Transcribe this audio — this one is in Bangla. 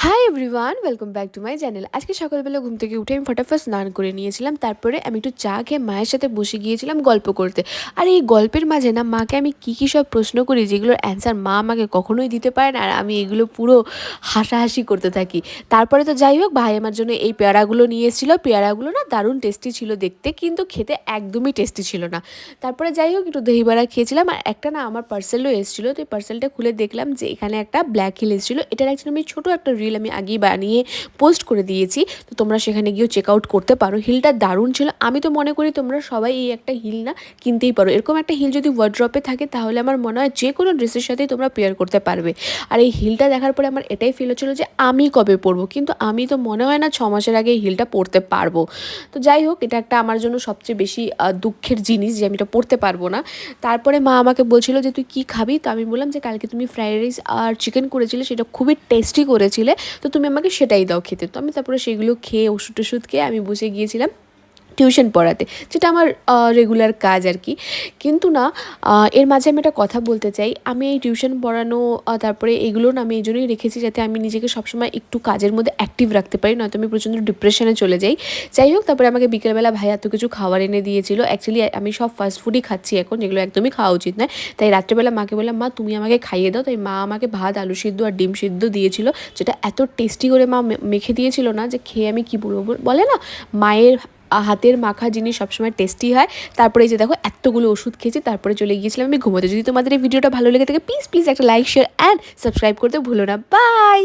Hi everyone, welcome back to my channel. আজকে সকালবেলা ঘুম থেকে উঠে আমি ফটাফট স্নান করে নিয়েছিলাম। তারপরে আমি একটু চা খেয়ে মায়ের সাথে বসে গিয়েছিলাম গল্প করতে। আর এই গল্পের মাঝে না মাকে আমি কী সব প্রশ্ন করি যেগুলোর অ্যান্সার মা আমাকে কখনোই দিতে পারে না, আর আমি এগুলো পুরো হাসাহাসি করতে থাকি। তারপরে তো যাই হোক, ভাই আমার জন্য এই পেয়ারাগুলো নিয়ে এসেছিলো। পেয়ারাগুলো না দারুণ টেস্টি ছিল দেখতে, কিন্তু খেতে একদমই টেস্টি ছিল না। তারপরে যাই হোক, একটু দহি বড়া খেয়েছিলাম। আর একটা না আমার পার্সেলও এসেছিলো, তো এই পার্সেলটা খুলে দেখলাম যে এখানে একটা ব্ল্যাক হিল এসেছিলো। এটার অ্যাকচুয়ালি আমি ছোটো একটা রিল আমি আগেই বানিয়ে পোস্ট করে দিয়েছি, তো তোমরা সেখানে গিয়েও চেক আউট করতে পারো। হিলটা দারুণ ছিল। আমি তো মনে করি তোমরা সবাই এই একটা হিল না কিনতেই পারো। এরকম একটা হিল যদি ওয়ার্ড্রপে থাকে তাহলে আমার মনে হয় যে কোনো ড্রেসের সাথেই তোমরা পেয়ার করতে পারবে। আর এই হিলটা দেখার পরে আমার এটাই ফিল হচ্ছিলো যে আমি কবে পরবো, কিন্তু আমি তো মনে হয় না 6 মাসের আগে এই হিলটা পরতে পারবো। তো যাই হোক, এটা একটা আমার জন্য সবচেয়ে বেশি দুঃখের জিনিস যে আমি এটা পরতে পারবো না। তারপরে মা আমাকে বলছিল যে তুই কী খাবি, তো আমি বললাম যে কালকে তুমি ফ্রাইড রাইস আর চিকেন করেছিলে, সেটা খুবই টেস্টি করেছিলে, তো তুমি আমাকে সেটাই দাও খেতে। তো আমি তারপরে সেগুলো খেয়ে ওষুধ টষুধ খেয়ে আমি বসে গিয়েছিলাম টিউশন পড়াতে, যেটা আমার রেগুলার কাজ আর কি। কিন্তু না, এর মাঝে আমি একটা কথা বলতে চাই। আমি এই টিউশন পড়ানো তারপরে এগুলো না আমি এই জন্যই রেখেছি যাতে আমি নিজেকে সবসময় একটু কাজের মধ্যে অ্যাক্টিভ রাখতে পারি, নয়তো আমি প্রচণ্ড ডিপ্রেশনে চলে যাই। যাই হোক, তারপরে আমাকে বিকেলবেলা ভাই এত কিছু খাবার এনে দিয়েছিল। অ্যাকচুয়ালি আমি সব ফাস্ট ফুডই খাচ্ছি এখন, যেগুলো একদমই খাওয়া উচিত নয়। তাই রাত্রেবেলা মাকে বললাম, মা তুমি আমাকে খাইয়ে দাও। তাই মা আমাকে ভাত, আলু সিদ্ধ আর ডিম সিদ্ধ দিয়েছিল, যেটা এত টেস্টি করে মা মেখে দিয়েছিল না যে খেয়ে আমি কী বলবো। বলে না, মায়ের হাতের মাখা জিনিস সবসময় টেস্টি হয়। তারপরে এই যে দেখো এতগুলো ওষুধ খেয়েছি, তারপরে চলে গিয়েছিলাম আমি ঘুমোতে। যদি তোমাদের এই ভিডিওটা ভালো লেগে থাকে প্লিজ একটা লাইক, শেয়ার অ্যান্ড সাবস্ক্রাইব করতে ভুলো না। বাই।